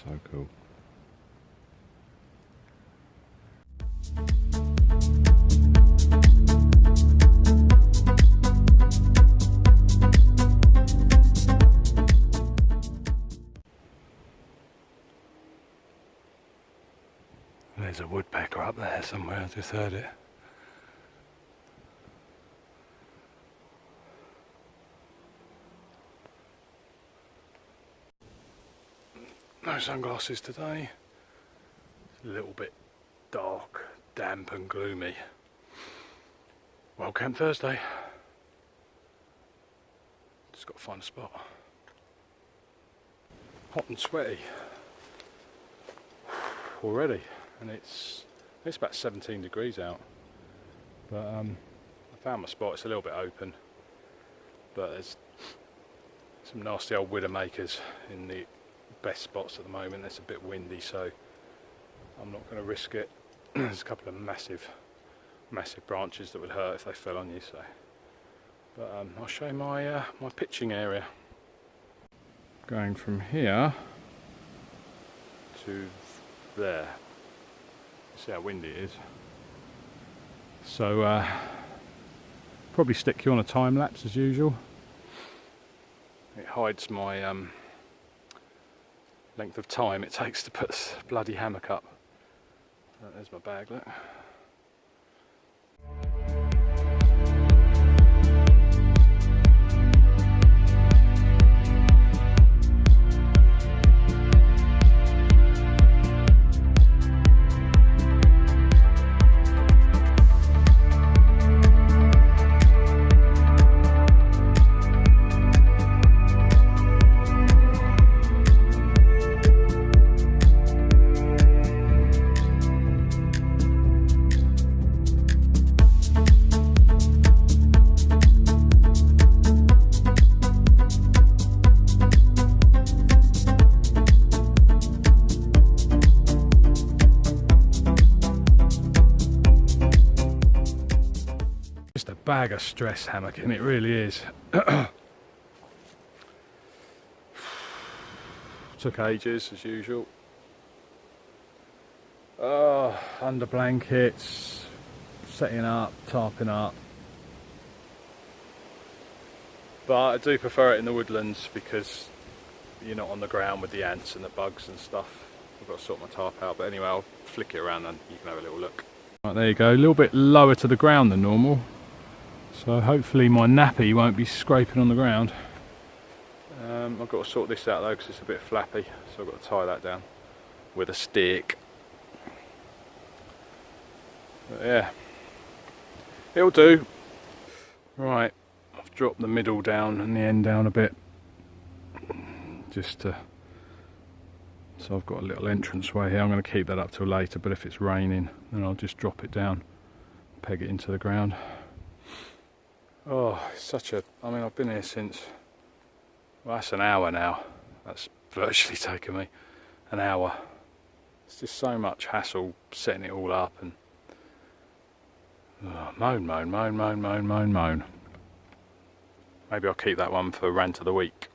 So cool. There's a woodpecker up there somewhere, I just heard it. No sunglasses today. It's a little bit dark, damp and gloomy. Well, Camp Thursday. Just got to find a spot. Hot and sweaty already, and it's about 17 degrees out. But I found my spot. It's a little bit open, but there's some nasty old widowmakers in the best spots at the moment. It's a bit windy, so I'm not going to risk it. There's a couple of massive branches that would hurt if they fell on you. So, but I'll show you my my pitching area. Going from here to there. See how windy it is. So probably stick you on a time lapse as usual. It hides my length of time it takes to put this bloody hammock up. There's my bag, look. Just a bag of stress hammocking, it really is. Took ages as usual. Oh, under blankets, setting up, tarping up. But I do prefer it in the woodlands because you're not on the ground with the ants and the bugs and stuff. I've got to sort my tarp out, but anyway, I'll flick it around and you can have a little look. Right, there you go, a little bit lower to the ground than normal. So hopefully my nappy won't be scraping on the ground. I've got to sort this out though because it's a bit flappy, so I've got to tie that down with a stick. But yeah, it'll do. Right, I've dropped the middle down and the end down a bit, just to, so I've got a little entrance way here. I'm going to keep that up till later, but if it's raining then I'll just drop it down, peg it into the ground. Oh, it's such a, I mean, I've been here since, well, that's an hour now. That's virtually taken me an hour. It's just so much hassle setting it all up and moan. Maybe I'll keep that one for rant of the week.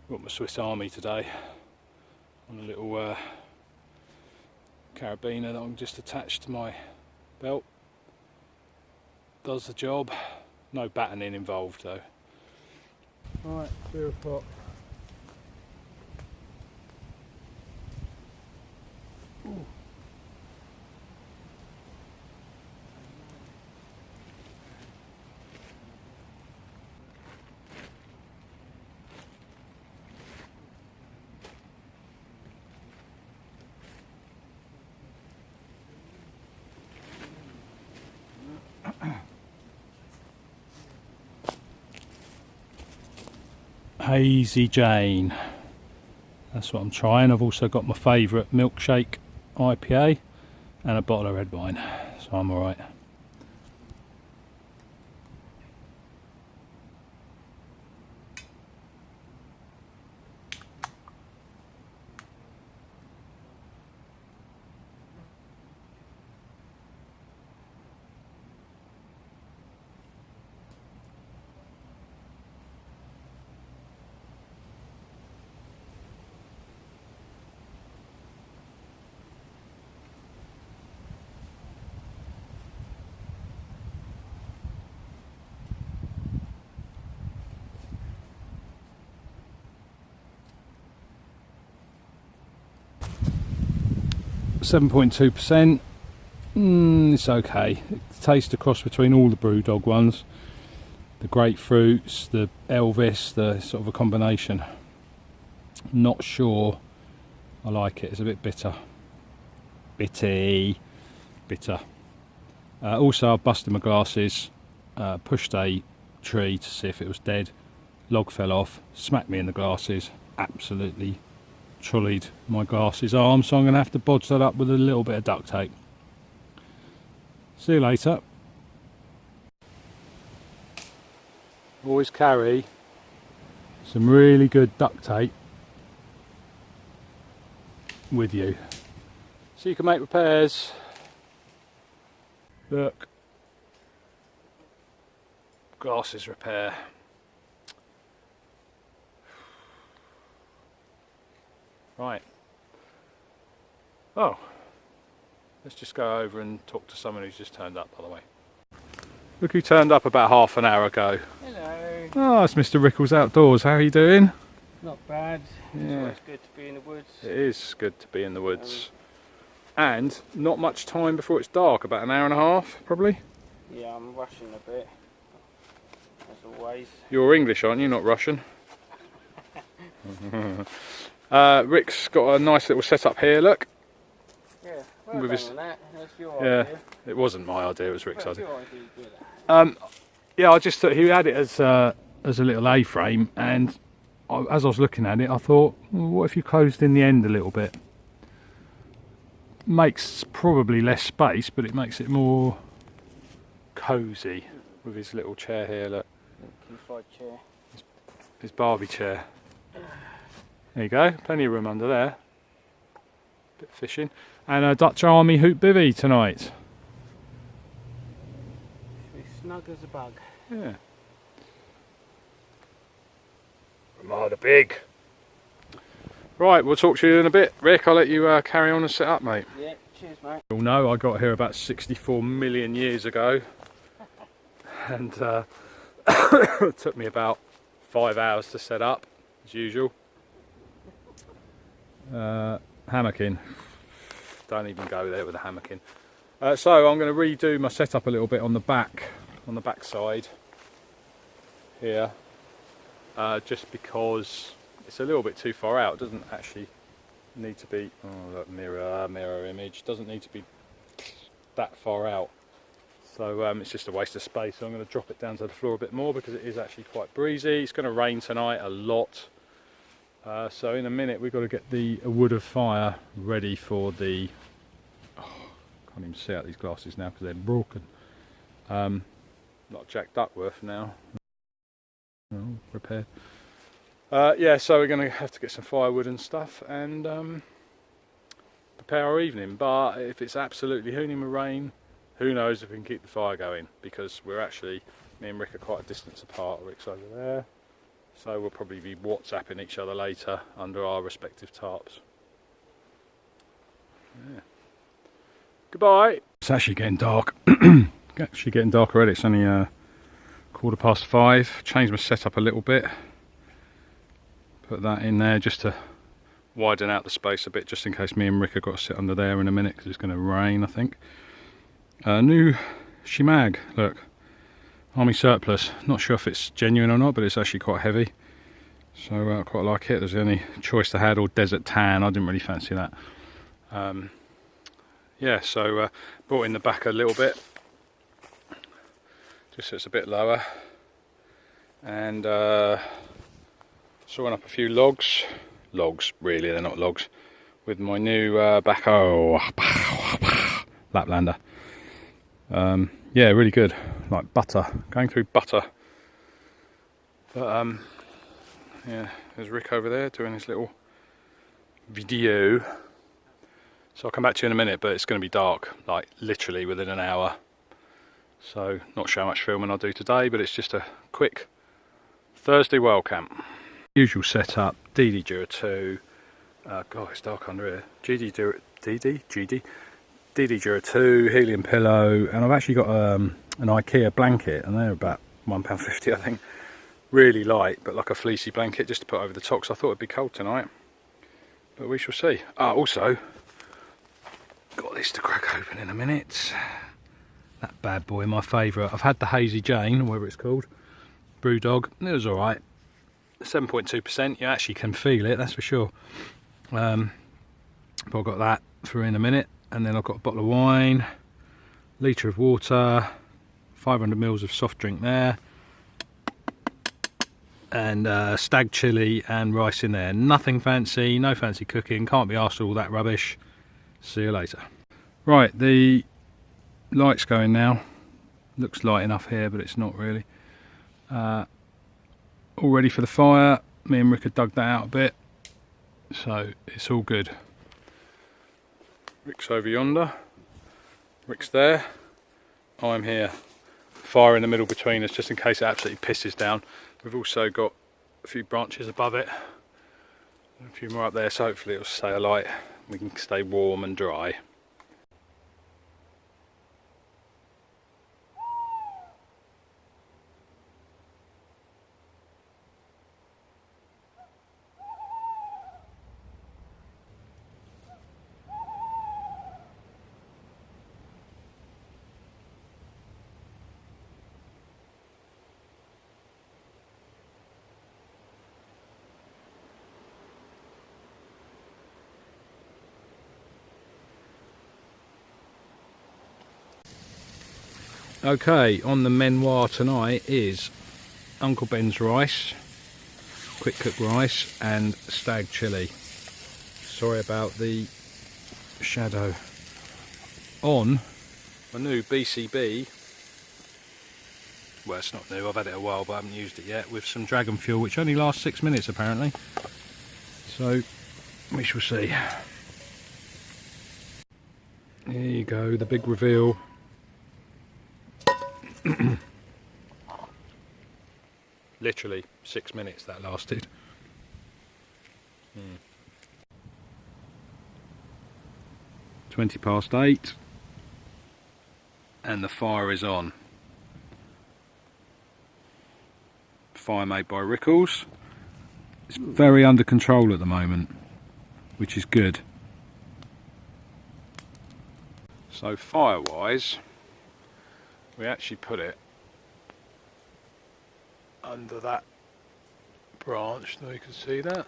Got my Swiss Army today on a little carabiner that I'm just attached to my belt. Does the job. No battening involved though. Right, 2 o'clock. Hazy Jane. That's what I'm trying. I've also got my favourite milkshake IPA and a bottle of red wine, so I'm alright. .2%. It's okay. It tastes a cross between all the Brewdog ones. The grapefruits, the Elvis, the sort of a combination. Not sure I like it. It's a bit bitter. Bitty. Bitter. Also, I busted my glasses, pushed a tree to see if it was dead. Log fell off, smacked me in the glasses. Absolutely trolleyed my glasses arm, so I'm going to have to bodge that up with a little bit of duct tape. See you later. Always carry some really good duct tape with you so you can make repairs. Look, glasses repair. Right. Oh, let's just go over and talk to someone who's just turned up, by the way. Look who turned up about half an hour ago. Hello. Oh, it's Mr. Rickles Outdoors. How are you doing? Not bad. Yeah. It's always good to be in the woods. It is good to be in the woods. And not much time before it's dark, about an hour and a half, probably. Yeah, I'm rushing a bit, as always. You're English, aren't you? Not Russian. Rick's got a nice little setup here, look. Yeah, well with done his, on that. That's your yeah, idea. it wasn't my idea, it was Rick's Well, idea. your idea to do that. Yeah, I just thought he had it as a little A-frame, and as I was looking at it, I thought, well, what if you closed in the end a little bit? Makes probably less space, but it makes it more cosy with his little chair here, look. Quayfied chair. His Barbie chair. There you go, plenty of room under there. Bit of fishing. And a Dutch Army hoop bivvy tonight. Be snug as a bug. Yeah. Ramada big. Right, we'll talk to you in a bit. Rick, I'll let you carry on and set up, mate. Yeah, cheers, mate. You'll know I got here about 64 million years ago. And it took me about 5 hours to set up, as usual. Hammocking. Don't even go there with the hammocking. So I'm going to redo my setup a little bit on the back side here, just because it's a little bit too far out. It doesn't actually need to be. Oh, look, mirror image. Doesn't need to be that far out. So it's just a waste of space. So I'm going to drop it down to the floor a bit more because it is actually quite breezy. It's going to rain tonight a lot. So in a minute we've got to get the wood of fire ready for the. Oh, can't even see out these glasses now because they're broken. Not Jack Duckworth now. Oh, repaired. Yeah, so we're going to have to get some firewood and stuff and prepare our evening. But if it's absolutely hooning with rain, who knows if we can keep the fire going, because we're actually, me and Rick are quite a distance apart. Rick's over there, so we'll probably be WhatsApping each other later under our respective tarps. Yeah. Goodbye. It's actually getting dark. Actually getting dark already. It's only 5:15. Changed my setup a little bit. Put that in there just to widen out the space a bit, just in case me and Rick have got to sit under there in a minute because it's going to rain, I think. New Shimag, look, Army surplus. Not sure if it's genuine or not, but it's actually quite heavy. So I quite like it. There's the only choice I had, or desert tan. I didn't really fancy that. Yeah, so brought in the back a little bit, just so it's a bit lower, and Sawing up a few logs. Logs, really, they're not logs. With my new Bacho lapander. Yeah, really good. Like butter. Going through butter. But yeah, there's Rick over there doing his little video. So I'll come back to you in a minute, but it's going to be dark, like literally within an hour. So not sure how much filming I'll do today, but it's just a quick Thursday wild camp. Usual setup, Jura 2. God, it's dark under here. DD Jura 2, helium pillow, and I've actually got an IKEA blanket, and they're about £1.50 I think. Really light, but like a fleecy blanket just to put over the top, so I thought it'd be cold tonight. But we shall see. Also, got this to crack open in a minute. That bad boy, my favourite. I've had the Hazy Jane, whatever it's called, Brewdog. It was alright. 7.2%, you actually can feel it, that's for sure. But I've got that for in a minute. And then I've got a bottle of wine, litre of water, 500 ml of soft drink there. And stag chilli and rice in there. Nothing fancy, no fancy cooking, can't be asked for all that rubbish. See you later. Right, the light's going now. Looks light enough here, but it's not really. All ready for the fire. Me and Rick have dug that out a bit, so it's all good. Rick's over yonder. Rick's there. I'm here. Fire in the middle between us, just in case it absolutely pisses down. We've also got a few branches above it, and a few more up there, so hopefully it'll stay alight. We can stay warm and dry. Okay, on the menu tonight is Uncle Ben's rice, quick cook rice, and stag chilli. Sorry about the shadow. On my new BCB, well, it's not new, I've had it a while but I haven't used it yet, with some dragon fuel, which only lasts 6 minutes apparently. So we shall see. Here you go, the big reveal. Literally 6 minutes that lasted. 8:20, and the fire is on. Fire made by Rickles. It's very under control at the moment, which is good. So fire wise, we actually put it under that branch, now you can see that.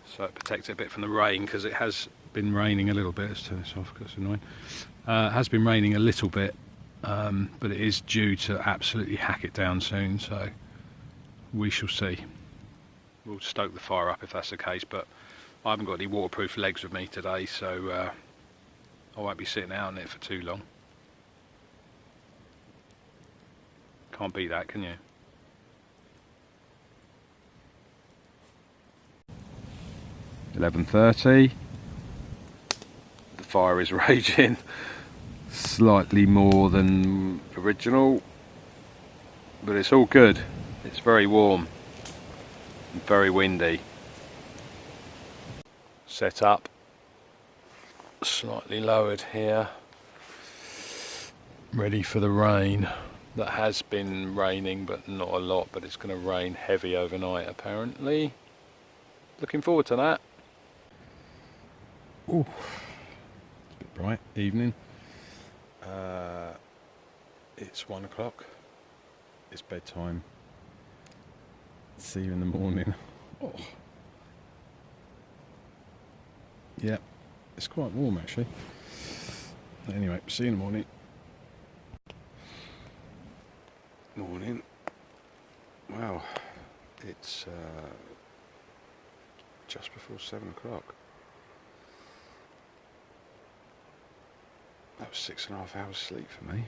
So it protects it a bit from the rain, because it has been raining a little bit. Let's turn this off because it's annoying. It has been raining a little bit, but it is due to absolutely hack it down soon, so we shall see. We'll stoke the fire up if that's the case, but I haven't got any waterproof legs with me today, so I won't be sitting out on it for too long. Can't beat that, can you? $11:30. The fire is raging. Slightly more than original, but it's all good. It's very warm and very windy. Set up. Slightly lowered here. Ready for the rain. That has been raining, but not a lot, but it's going to rain heavy overnight apparently. Looking forward to that. Ooh, it's a bit bright, evening. It's 1 o'clock. It's bedtime. See you in the morning. Oh. Yeah, it's quite warm actually. Anyway, see you in the morning. Morning. Well, it's just before 7 o'clock. That was 6.5 hours sleep for me.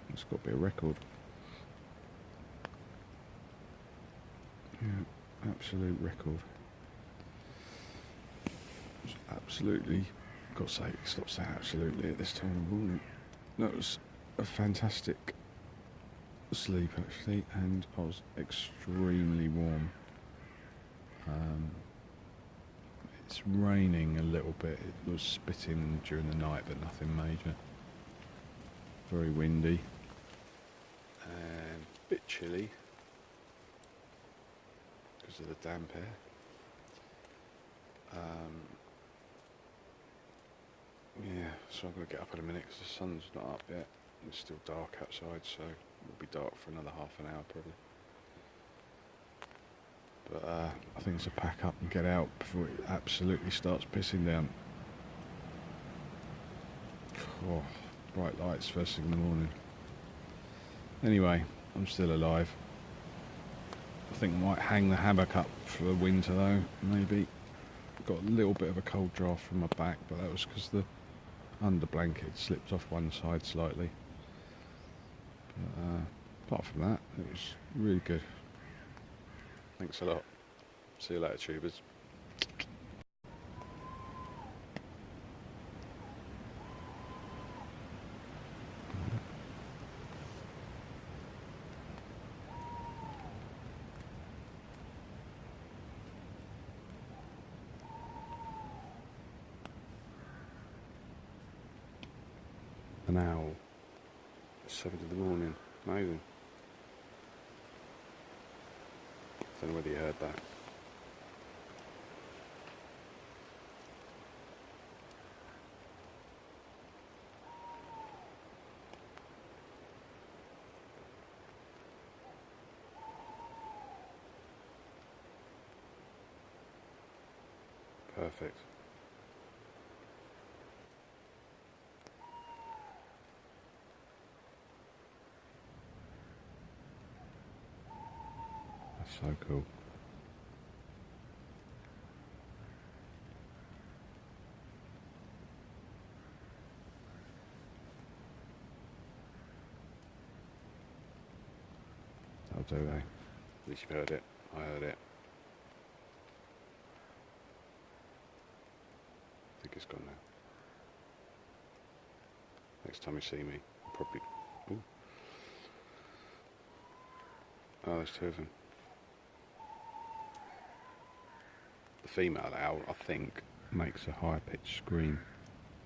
It's got to be a record. Yeah, absolute record. Absolutely, got to say, stop saying absolutely at this time of the morning. That was a fantastic sleep actually, and I was extremely warm. It's raining a little bit. It was spitting during the night, but nothing major. Very windy and a bit chilly because of the damp air. Yeah, so I'm going to get up in a minute because the sun's not up yet. It's still dark outside, so it'll be dark for another half an hour probably. But I think it's a pack up and get out before it absolutely starts pissing down. Oh, bright lights first thing in the morning. Anyway, I'm still alive. I think I might hang the hammock up for the winter though, maybe. Got a little bit of a cold draft from my back, but that was because the under blanket slipped off one side slightly. But, apart from that, it was really good. Thanks a lot. See you later, tubers. An owl. 7 in the morning. Amazing. Don't know whether you heard that. Perfect. That's so cool. That'll do, eh? At least you've heard it. I heard it. I think it's gone now. Next time you see me, I'll probably... Ooh. Oh, there's two of them. The female owl, I think, makes a higher pitched scream,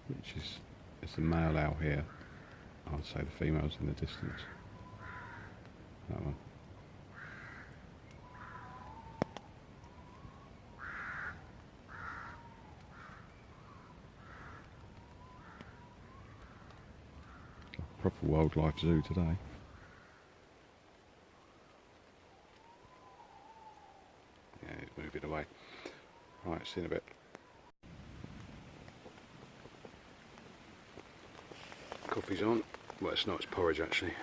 which is, it's the male owl here. I would say the female's in the distance. That one. Proper wildlife zoo today. Yeah, it's moving away. Right, see you in a bit. Coffee's on. Well, it's not, it's porridge actually.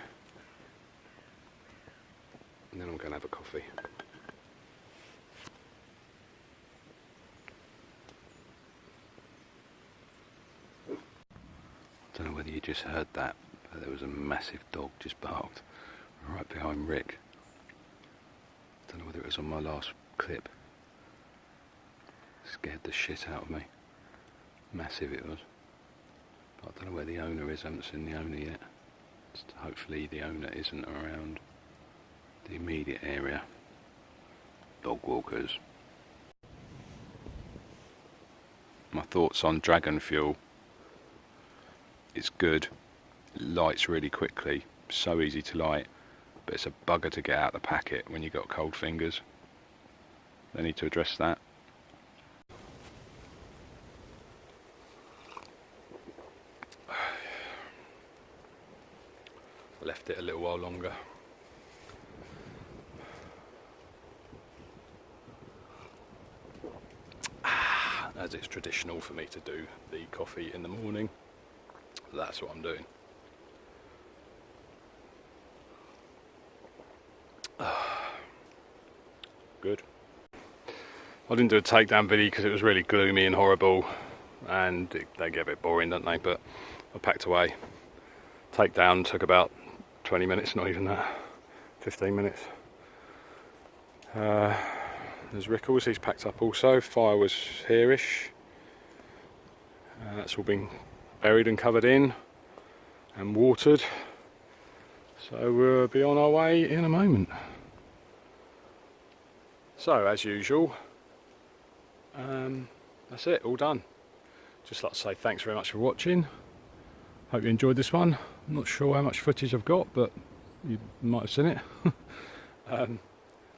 And then I'm going to have a coffee. Don't know whether you just heard that, but there was a massive dog just barked right behind Rick. Don't know whether it was on my last clip. Scared the shit out of me. Massive it was. But I don't know where the owner is, I haven't seen the owner yet. Just hopefully the owner isn't around the immediate area. Dog walkers. My thoughts on dragon fuel. It's good. It lights really quickly. So easy to light. But it's a bugger to get out the packet when you've got cold fingers. They need to address that. Left it a little while longer. As it's traditional for me to do the coffee in the morning, that's what I'm doing. good. I didn't do a takedown video because it was really gloomy and horrible, and they get a bit boring, don't they? But I packed away. Takedown took about 20 minutes, not even that, 15 minutes. There's Rickles, he's packed up also. Fire was here-ish. That's all been buried and covered in and watered. So we'll be on our way in a moment. So as usual, that's it, all done. Just like to say thanks very much for watching. Hope you enjoyed this one. I'm not sure how much footage I've got, but you might have seen it.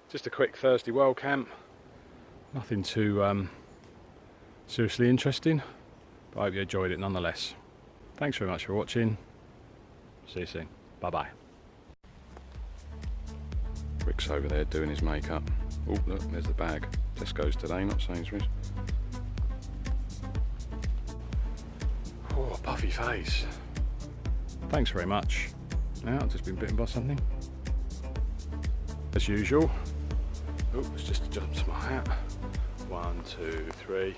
Just a quick Thursday world camp. Nothing too seriously interesting, but I hope you enjoyed it nonetheless. Thanks very much for watching. See you soon. Bye bye. Rick's over there doing his makeup. Oh look, there's the bag. Tesco's today, not Sainsbury's. Oh, puffy face. Thanks very much. Now I've just been bitten by something. As usual. Oh, it's just adjust my hat. 1, 2, 3.